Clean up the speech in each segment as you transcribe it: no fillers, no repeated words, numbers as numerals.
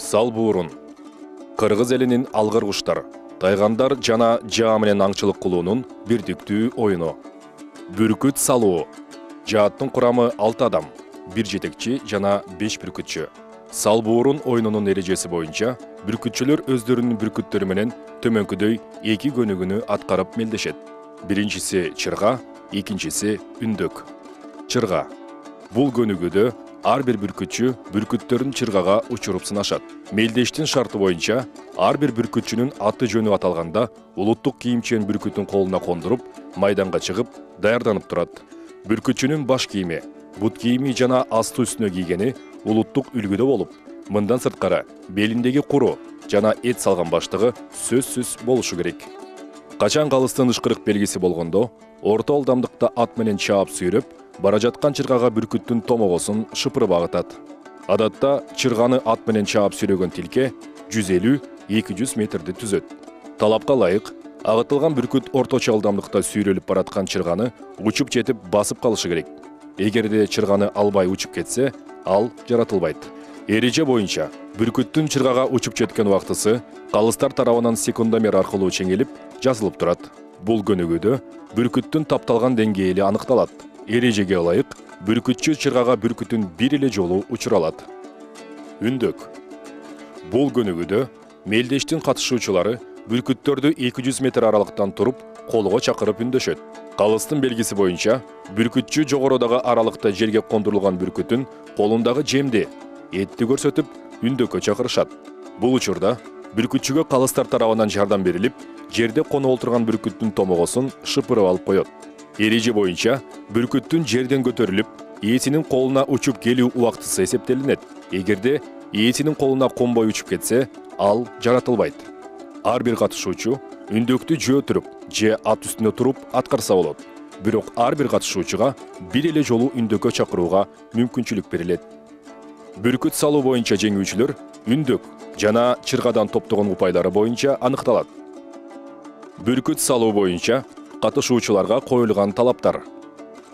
Сал буурун. Кыргыз элинин алгыр куштар, тайгандар жана жаа менен аңчылык кылуунун бирдиктүү оюну. Бүркүт салуу. Жааттын курамы 6 адам, 1 жетекчи жана 5 бүркүтчү. Сал буурун оюнунун эрежеси боюнча бүркүтчүлөр өздөрүнүн бүркүттөрү менен төмөнкүдөй 2 көнүгүүнү аткарып мелдешет. Биринчиси чырга, экинчиси үндөк. Чырга. Бул көнүгүүдө ар бир бүркүтчү бүркүттөрүн чыргага учуруп сынашат. Мелдештин шарты боюнча ар бир бүркүтчүнүн аты жөнү аталганда улуттук кийимчен бүркүтүн колуна кондуруп, майданга чыгып, даярданып турат. Бүркүтчүнүн баш кийими, бут кийими жана асты үстүнө кийгени улуттук үлгүдө болуп, мындан сырткары белиндеги куру жана эт салган баштыгы сөзсүз болушу керек. Качан калыстын ышкырык белгиси болгондо, орто ылдамдыкта ат менен чаап сүйрөп, бара жаткан чыргага бүркүттүн томогосун шыпырып агытат. Адатта чырганы ат менен чаап сүйрөгөн тилке 150-200 метрди түзөт. Талапка ылайык, агытылган бүркүт орточо ылдамдыкта сүйрөлүп бараткан чырганы учуп жетип басып калышы керек. Эгерде чырганы албай учуп кетсе, ал жаратылбайт. Эреже боюнча бүркүттүн чыргага учуп жеткен убактысы калыстар тарабынан секундомер аркылуу чеңелип жазылып турат. Бул көнүгүүдө бүркүттүн тапталган деңгээли аныкталат. Эрежеге ылайык бүркүтчү чыргага бүркүтүн бир эле жолу учура алат. Үндөк. Бул көнүгүүдө мелдештин катышуучулары бүркүттөрдү 200 метр аралыктан туруп, колго чакырып үндөшөт. Калыстын белгиси боюнча бүркүтчү жогорудагы аралыкта жерге кондурулган бүркүтүн колундагы жемди, этти көрсөтүп, үндөккө чакырышат. Бул учурда бүркүтчүгө калыстар тарабынан жардам берилип, жерде конуп отурган бүркүттүн томогосун шыпырып алып коет. Эреже боюнча бүркүттүн жерден көтөрүлүп, ээсинин колуна учуп келүү убактысы эсептелинет. Эгерде ээсинин колуна конбой учуп кетсе, ал жаратылбайт. Ар бир катышуучу үндөктү жөө туруп, же ат үстүнө туруп аткарса болот. Бирок ар бир катышуучуга бир эле жолу үндөккө чакырууга мүмкүнчүлүк берилет. Бүркүт салуу боюнча жеңүүчүлөр үндөк жана чыргадан топтогон упайлары боюнча аныкталат. Бүркүт салуу боюнча катышуучуларга коюлган талаптар.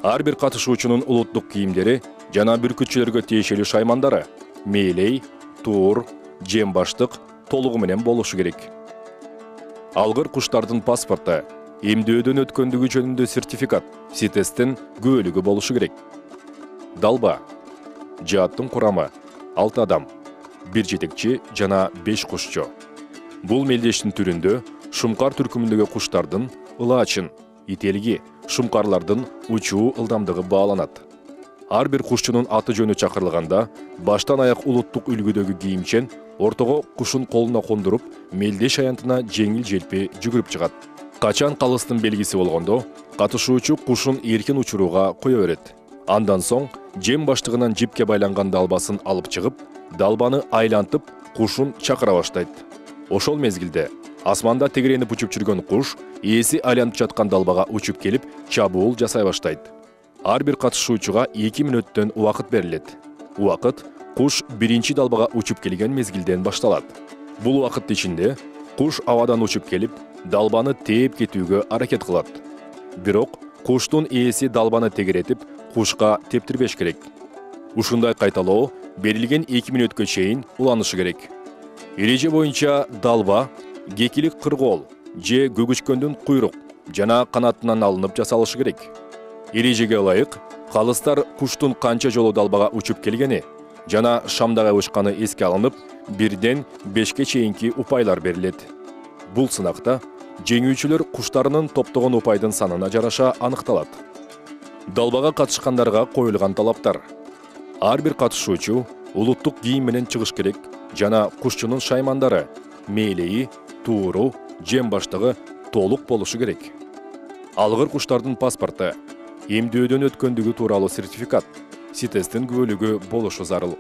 Ар бир катышуучунун улуттук кийимдери жана бүркүтчүлөргө тиешелүү шаймандары, мээлей, туур, жем баштык толугу менен болушу керек. Алгыр куштардын паспорту, эмдөөдөн өткөндүгү жөнүндө сертификат, СИТЕСтин күбөлүгү болушу керек. Далба. Жааттын курамы 6 адам, 1 жетекчи жана 5 кушчу. Бул мелдештин түрүндө шумкар түркүмүндөгү куштардын ылаачын, ителги, шумкарлардын учуу ылдамдыгы бааланат. Ар бир кушчунун аты жөнү чакырылганда, баштан аяк улуттук үлгүдөгү кийимчен ортого кушун колуна кондуруп, мелдеш аянтына жеңил-желпи жүгүрүп чыгат. Качан калыстын белгиси болгондо, катышуучу кушун эркин учурууга кое берет. Андан соң жем баштыгынан жипке байланган далбасын алып чыгып, далбаны айлантып, кушун чакыра баштайт. Ошол мезгилде асманда тегеренип учуп жүргөн куш ээси айланып жаткан далбага учуп келип, чабуул жасай баштайт. Ар бир катышуучуга 2 мүнөттөн убакыт берилет. Убакыт куш биринчи далбага учуп келген мезгилден башталат. Бул убакыт ичинде куш абадан учуп келип, далбаны тээп кетүүгө аракет кылат. Бирок куштун ээси далбаны тегеретип, кушка тептирбеш керек. Ушундай кайталоо берилген 2 мүнөткө чейин уланышы керек. Эреже боюнча далба кекилик кыргоол же көгүчкөндүн куйрук жана канатынан алынып жасалышы керек. Эрежеге ылайык калыстар куштун канча жолу далбага учуп келгени жана шамдага учканы эске алынып, 1ден 5ке чейинки упайлар берилет. Бул сынакта жеңүүчүлөр куштарынын топтогон упайдын санына жараша аныкталат. Далбага катышкандарга коюлган талаптар. Ар бир катышуучу улуттук кийим менен чыгыш керек жана кушчунун шаймандары, мээлеи, тууру, жем баштыгы толук болушу керек. Алгыр куштардын паспорту, эмдөөдөн өткөндүгү тууралуу сертификат, СИТЕСтин күбөлүгү болушу зарыл.